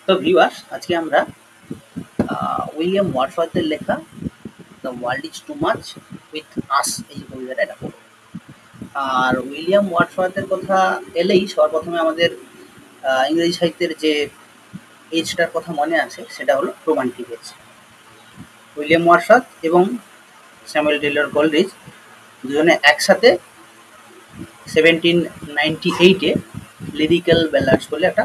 তো ভিউয়ার্স, আজকে আমরা উইলিয়াম ওয়ার্ডসওয়ার্থের লেখা the world is too much with আস এই যে কবিতাটা এটা পড়ব। আর উইলিয়াম ওয়ার্ডসওয়ার্থের কথা এলেই সবার প্রথমে আমাদের ইংরেজি সাহিত্যের যে এজটার কথা মনে আছে সেটা হলো রোমান্টিক এজ। উইলিয়াম ওয়ার্ডসওয়ার্থ এবং স্যামুয়েল টেলর কোলরিজ দুজনে একসাথে 1798-এ লিরিক্যাল ব্যালাডস বলে একটা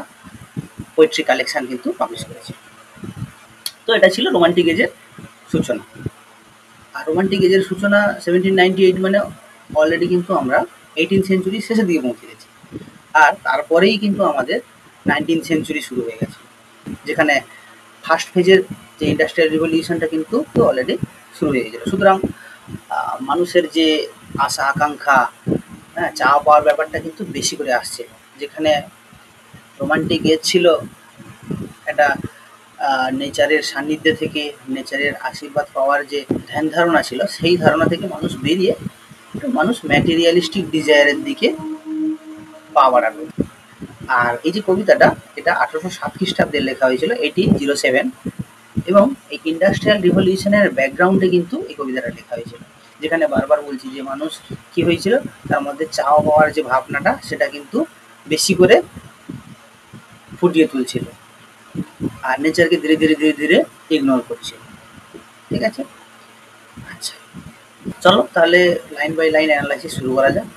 পোয়েট্রি কালেকশন কিন্তু পাবলিশ করেছে। তো এটা ছিল রোমান্টিক এজের সূচনা। আর রোমান্টিক এজের সূচনা 1798 মানে অলরেডি কিন্তু আমরা 18th সেঞ্চুরির শেষের দিকে পৌঁছে গেছি। আর তারপরেই কিন্তু আমাদের 19th সেঞ্চুরি শুরু হয়ে গেছে, যেখানে ফার্স্ট ফেজের যে ইন্ডাস্ট্রিয়াল রিভলিউশনটা কিন্তু অলরেডি শুরু হয়ে গেছিল। সুতরাং মানুষের যে আশা আকাঙ্ক্ষা, চাওয়া পাওয়ার ব্যাপারটা কিন্তু বেশি করে আসছে। যেখানে রোমান্টিক এজ ছিল একটা নেচারের সান্নিধ্যে থেকে নেচারের আশীর্বাদ পাওয়ার যে ধ্যান ধারণা ছিল, সেই ধারণা থেকে মানুষ বেরিয়ে মানুষ ম্যাটেরিয়ালিস্টিক ডিজায়ারের দিকে পা বাড়ালো। আর এই যে কবিতাটা, এটা 1807 খ্রিস্টাব্দে লেখা হয়েছিল, 1807, এবং এই ইন্ডাস্ট্রিয়াল রিভলিউশনের ব্যাকগ্রাউন্ডে কিন্তু এই কবিতাটা লেখা হয়েছিল। যেখানে বারবার বলছি যে মানুষ কি হয়েছিল, তার মধ্যে চাওয়া পাওয়ার যে ভাবনাটা সেটা কিন্তু বেশি করে ফুটিয়ে তুলছিল, আর নেচারকে ধীরে ধীরে ধীরে ধীরে ইগনোর করছে। ঠিক আছে, আচ্ছা চলো তাহলে লাইন বাই লাইন অ্যানালাইসিস শুরু করা যাক।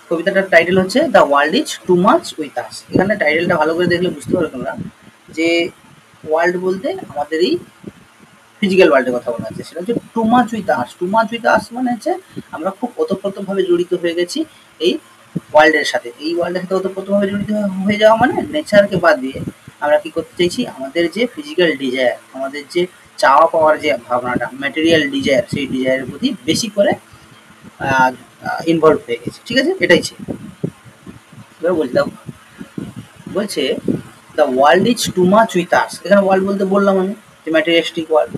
কবিতাটার টাইটেল হচ্ছে the world is too much with আস। এখানে টাইটেলটা ভালো করে দেখলে বুঝতে পারবে তোমরা যে ওয়ার্ল্ড বলতে আমাদের এই ফিজিক্যাল ওয়ার্ল্ডের কথা বলা হচ্ছে, সেটা হচ্ছে two much with us. Two much with আস মানে হচ্ছে আমরা খুব ওতপ্রোতভাবে জড়িত হয়ে গেছি এই ওয়ার্ল্ডের সাথে। এই ওয়ার্ল্ডের সাথে ওতপ্রোতভাবে জড়িত হয়ে যাওয়া মানে নেচারকে বাদ দিয়ে আমরা কি করতে চাইছি, আমাদের যে ফিজিক্যাল ডিজায়ার, আমাদের যে চাওয়া পাওয়ার যে ভাবনাটা, ম্যাটেরিয়াল ডিজায়ার, সেই ডিজায়ারের প্রতি বেশি করে ইনভলভ হয়ে গেছে। ঠিক আছে, এটাই ছিল। এবার বলতাম, বলছে the world is too much with আস। এখানে ওয়ার্ল্ড বলতে বললাম আমি যে ম্যাটেরিয়ালিস্টিক ওয়ার্ল্ড,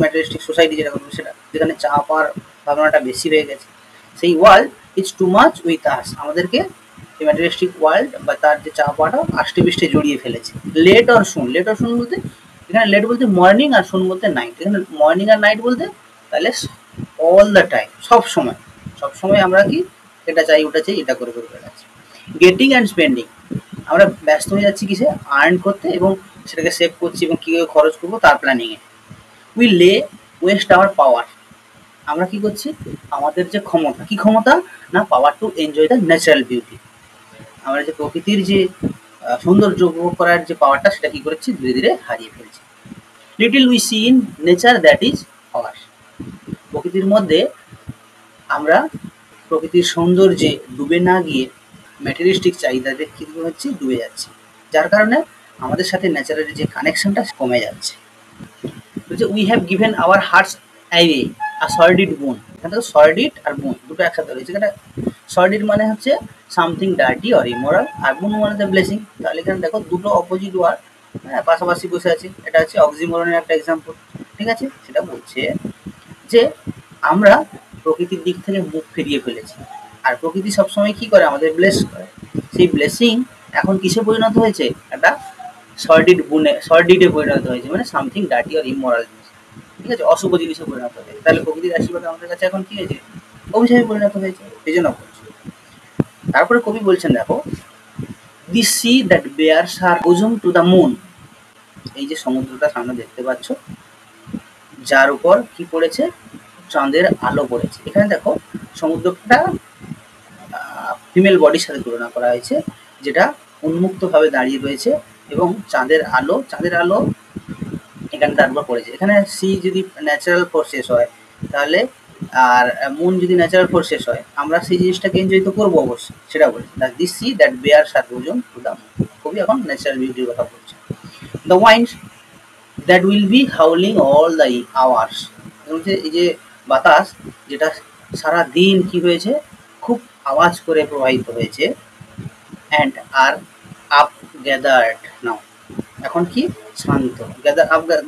ম্যাটেরিয়ালিস্টিক সোসাইটি যেটা বলবো সেটা, যেখানে চাওয়া পাওয়ার ভাবনাটা বেশি হয়ে গেছে, সেই world is too much with আস আমাদেরকে এই ম্যাটেরিয়ালিস্টিক ওয়ার্ল্ড বা তার যে চাওয়া পাওয়াটা আষ্টে পৃষ্ঠে জড়িয়ে ফেলেছে। লেট অর শুন, লেট অর শুন বলতে এখানে লেট বলতে মর্নিং, আর শুন বলতে নাইট। এখানে মর্নিং আর নাইট বলতে তাহলে অল দ্য টাইম, সব সময়, সব সময় আমরা কি এটা চাই ওটা চাই এটা করে করে বেড়াচ্ছি। গেটিং অ্যান্ড স্পেন্ডিং, আমরা ব্যস্ত হয়ে যাচ্ছি কিসে, আর্ন করতে এবং সেটাকে সেভ করছি এবং কীভাবে খরচ করবো তার প্ল্যানিংয়ে। উই লে ওয়েস্ট আওয়ার পাওয়ার, আমরা কি করছি, আমাদের যে ক্ষমতা, কি ক্ষমতা না, পাওয়ার to enjoy the natural beauty, আমরা যে প্রকৃতির যে সৌন্দর্য উপভোগ করার যে পাওয়ারটা সেটা কি করেছি, ধীরে ধীরে হারিয়ে ফেলছি। Little we see in nature that is ours, প্রকৃতির মধ্যে আমরা প্রকৃতির সৌন্দর্যে ডুবে না গিয়ে ম্যাটেরিয়ালিস্টিক চাহিদাতে কি হচ্ছে, ডুবে যাচ্ছে, যার কারণে আমাদের সাথে ন্যাচারালের যে কানেকশনটা কমে যাচ্ছে। বলছে we have given hour hertz away a sordid বোন। এখানে তো সর্ডিড আর বোন দুটো একসাথে রয়েছে। এখানে সর্ডিড মানে হচ্ছে সামথিং ডার্টি অর ইমোরাল, আর বোন মানে দ্য ব্লেসিং। তাহলে এখানে দেখো দুটো অপোজিট ওয়ার্ড পাশাপাশি বসে আছে, এটা হচ্ছে অক্সিমোরনের একটা এক্সাম্পল। ঠিক আছে, সেটা বলছে যে আমরা প্রকৃতির দিক থেকে মুখ ফিরিয়ে ফেলেছি, আর প্রকৃতি সবসময় কি করে, আমাদের ব্লেস করে। সেই ব্লেসিং এখন কিসে পরিণত হয়েছে, একটা সর্ডিডে পরিণত হয়েছে, মানে সামথিং ডার্টি অর ইমোরাল জিনিস। ঠিক আছে, অশুভ জিনিসে পরিণত হয়েছে। তাহলে প্রকৃতির আশীর্বাদ আমাদের কাছে এখন কি হয়েছে, অভিশাপে পরিণত হয়েছে। এই জন্য বলছি। তারপরে কবি বলছেন দেখো, the sea that bears her bosom to the moon, এই যে সমুদ্রটা সামনে দেখতে পাচ্ছ, যার উপর কি পড়েছে, চাঁদের আলো পড়েছে। এখানে দেখো সমুদ্রটা ফিমেল বডির সাথে তুলনা করা হয়েছে, যেটা উন্মুক্তভাবে দাঁড়িয়ে রয়েছে এবং চাঁদের আলো এখানে তার উপর পড়েছে। এখানে সি যদি ন্যাচারাল ফোর্সেস হয় তাহলে, আর মুন যদি ন্যাচারাল ফোর্সেস হয়, আমরা সেই জিনিসটাকে এনজয় তো করবো অবশ্যই, সেটা বলছে this sea that bears her bosom to the moon. কবি এখন ন্যাচারাল বিউটির কথা বলছে। The winds that will be howling all the hours, বলছে এই যে বাতাস যেটা সারা দিন কি হয়েছে, খুব আওয়াজ করে প্রবাহিত হয়েছে। অ্যান্ড আর আপ গ্যাদার্ড নাও, এখন কি শান্ত,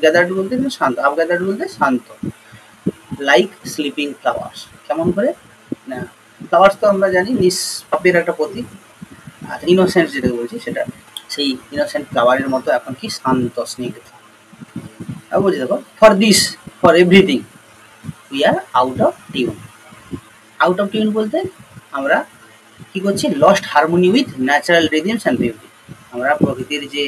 গ্যাদার্ড বলতে শান্ত, আপ গ্যাদার্ড বলতে শান্ত। লাইক স্লিপিং ফ্লাওয়ার্স, কেমন করে না, ফ্লাওয়ার্স তো আমরা জানি নিষ্পাপের একটা প্রতীক, আর ইনোসেন্স যেটা বলছি সেটা, সেই ইনোসেন্ট ফ্লাওয়ারের মতো এখন কি শান্ত স্নিগ্ধ। বলছি দেখো, for this for everything we are out of tune. Out of tune বলতে আমরা কি করছি, lost harmony with natural rhythms and beauty. আমরা প্রকৃতির যে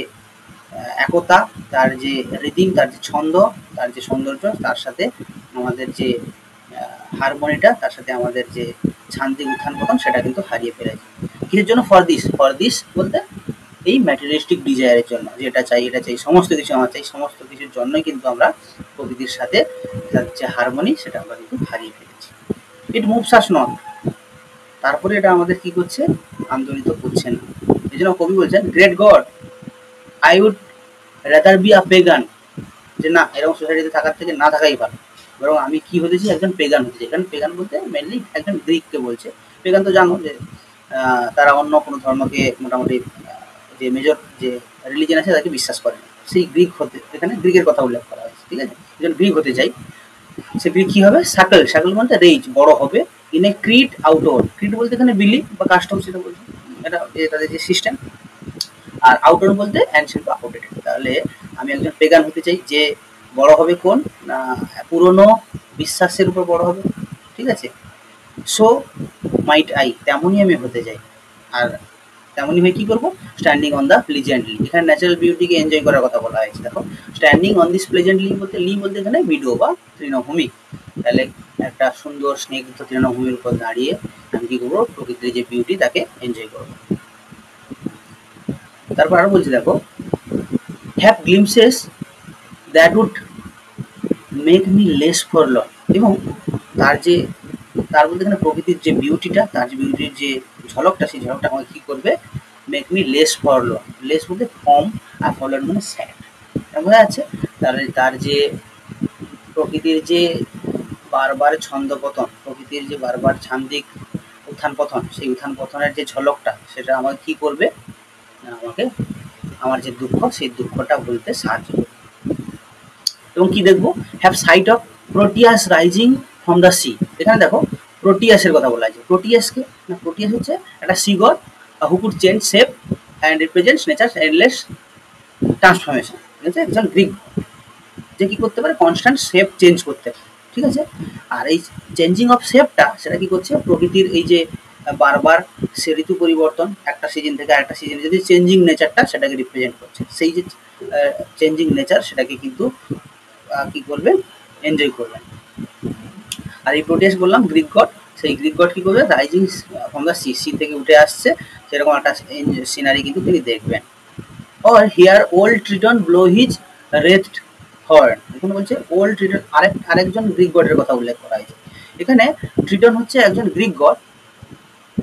একতা, তার যে রিদিম, তার যে ছন্দ, তার যে সৌন্দর্য, তার সাথে আমাদের যে হারমোনিটা, তার সাথে আমাদের যে শান্তি উত্থান পতন, সেটা কিন্তু হারিয়ে ফেলেছি। কিসের জন্য? ফর দিস বলতে এই ম্যাটেরিয়ালিস্টিক ডিজায়ারের জন্য, যে এটা চাই এটা চাই, সমস্ত কিছু আমার চাই, সমস্ত কিছুর জন্যই কিন্তু আমরা প্রকৃতির সাথে যে হারমোনি, সেটা আমরা কিন্তু হারিয়ে ফেলেছি। ইট মুভস আস নট, তারপরে এটা আমাদের কি করছে, আন্দোলিত করছে না। এই জন্য কবি বলছেন, great God I would rather be a pagan, যে না, এরকম সোসাইটিতে থাকার থেকে না থাকাই ভালো, বরং আমি কি হতেছি, একজন পেগান হতেছি। এখানে পেগান বলতে মেনলি একজন গ্রিককে বলছে। পেগান তো জানো যে তারা অন্য কোনো ধর্মকে মোটামুটি যে মেজর যে রিলিজিয়ন আছে তাকে বিশ্বাস করে না। সেই গ্রিক হতে, এখানে গ্রিকের কথা উল্লেখ করা হয়েছে, ঠিক আছে। একজন গ্রিক হতে চাই, সে গ্রিক কী হবে, সাকল বলতে রেইজ, বড় হবে, ইন এ ক্রিট আউটওয়ার্ড। ক্রিট বলতে এখানে বিলিভ বা কাস্টম, সেটা বলছে, এটা তাদের যে সিস্টেম। আর আউটওয়ার্ড বলতে অ্যানশিয়েন্ট বা আউটডেটেড। তাহলে আমি একজন পেগান হতে চাই, যে বড় হবে কোন না, পুরনো বিশ্বাসের উপর বড় হবে, ঠিক আছে। সো মাইট আই, তেমনই আমি হতে চাই। আর তেমনই হয়ে কী করবো, স্ট্যান্ডিং অন দ্য প্লেজেন্টলি। এখানে ন্যাচারাল বিউটিকে এনজয় করার কথা বলা হয়েছে। দেখো, স্ট্যান্ডিং অন দিস প্লেজেন্টলি বলতে, লি বলতে এখানে মিডো বা তৃণভূমি। তাহলে একটা সুন্দর স্নিগ্ধ তৃণভূমির উপর দাঁড়িয়ে আমি কী করবো, প্রকৃতির যে বিউটি তাকে এনজয় করবো। তারপর আরও বলছি, দেখো, have glimpses that would make me less forlorn. এবং তার বলতে এখানে প্রকৃতির যে বিউটিটা, তার যে বিউটির যে ঝলকটা, সেই ঝলকটা আমাকে কী করবে, মেক মি লেস ফরলর্ন। লেস বলতে কম, আর ফরলর্ন মানে স্যাড, বোঝা যাচ্ছে। তাহলে তার যে প্রকৃতির যে বারবার ছন্দপতন, প্রকৃতির যে বারবার ছান্দিক উত্থান পতন, সেই উত্থান পতনের যে ঝলকটা, সেটা আমাকে কী করবে, আমাকে আমার যে দুঃখ, সেই দুঃখটা বলতে সাহায্য করবে। এবং কি দেখবো, have sight of Proteus rising from the sea. এখানে দেখো, প্রোটিয়াসের কথা বলা আছে। প্রোটিয়াসকে না, প্রোটিয়াস হচ্ছে একটা sea god who could change shape and represents nature endless transformation, ঠিক আছে। একজন গ্রিক যে কী করতে পারে, কনস্ট্যান্ট শেপ চেঞ্জ করতে পারে, ঠিক আছে। আর এই চেঞ্জিং অফ শেপটা, সেটা কী করছে, প্রকৃতির এই যে বারবার সে ঋতু পরিবর্তন, একটা সিজন থেকে আরেকটা সিজনে যদি চেঞ্জিং নেচারটা, সেটাকে রিপ্রেজেন্ট করছে। সেই যে চেঞ্জিং নেচার, সেটাকে কিন্তু কী করবে, এনজয় করবেন। আর এই প্রোটিয়াস বললাম গ্রিক গড, সেই গ্রিক গড কী করবে, রাইজিং ফ্রম দ্য সি থেকে উঠে আসছে, সেরকম একটা সিনারি কিন্তু তিনি দেখবেন। Or hear old Triton blow his wreathed horn. এখানে বলছে ওল্ড ট্রিটন, আরেকজন গ্রিক গডের কথা উল্লেখ করা হয়েছে এখানে। ট্রিটন হচ্ছে একজন গ্রিক গড,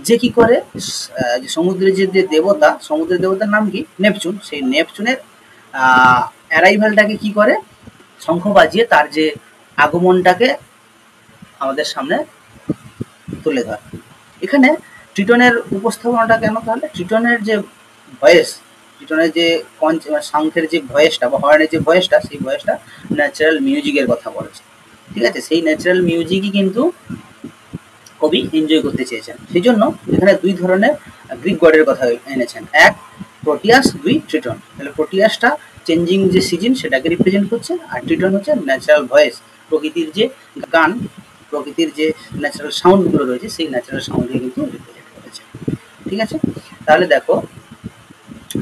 যে কি করে, যে সমুদ্রের যে দেবতা, সমুদ্রের দেবতার নাম কি, নেপচুন। সেই নেপচুনের অ্যারাইভালটাকে কি করে, শঙ্খ বাজিয়ে তার যে আগমনটাকে আমাদের সামনে তুলে ধরে। এখানে ট্রিটনের উপস্থাপনাটা কেন, তাহলে ট্রিটনের যে ভয়েস, ট্রিটনের যে শঙ্খের যে ভয়েসটা বা হর্নের যে ভয়েসটা, সেই ভয়েসটা ন্যাচারাল মিউজিকের কথা বলেছে, ঠিক আছে। সেই ন্যাচারাল মিউজিকই কিন্তু কবি এনজয় করতে চেয়েছেন। সেই জন্য এখানে দুই ধরনের গ্রিক গডের কথা এনেছেন, এক প্রোটিয়াস, দুই ট্রিটন। তাহলে প্রোটিয়াসটা চেঞ্জিং যে সিজন, সেটাকে রিপ্রেজেন্ট করছে, আর ট্রিটন হচ্ছে ন্যাচারাল ভয়েস, প্রকৃতির যে গান, প্রকৃতির যে ন্যাচারাল সাউন্ডগুলো রয়েছে, সেই ন্যাচারাল সাউন্ডকে কিন্তু রিপ্রেজেন্ট করেছে, ঠিক আছে। তাহলে দেখো,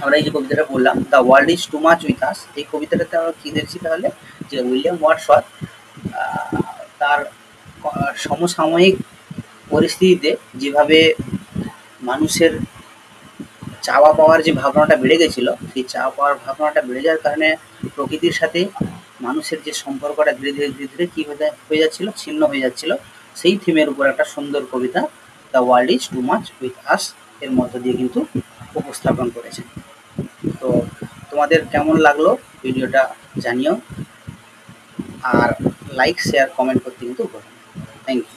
আমরা এই যে কবিতাটা বললাম, the world is too much with আস, এই কবিতাটাতে আমরা কী দেখছি, তাহলে যে উইলিয়াম ওয়ার্ডসওয়ার্থ তার সমসাময়িক পরিস্থিতিতে যেভাবে মানুষের চাওয়া পাওয়ার যে ভাবনাটা বেড়ে গেছিলো, সেই চাওয়া পাওয়ার ভাবনাটা বেড়ে যাওয়ার কারণে প্রকৃতির সাথে মানুষের যে সম্পর্কটা ধীরে ধীরে কী হয়ে যাচ্ছিলো, ছিন্ন হয়ে যাচ্ছিলো, সেই থিমের উপর একটা সুন্দর কবিতা the world is too much with us এর মধ্য দিয়ে কিন্তু উপস্থাপন করেছে। তো তোমাদের কেমন লাগলো ভিডিওটা জানিও, আর লাইক শেয়ার কমেন্ট করতে কিন্তু ভুলো না। Thank you.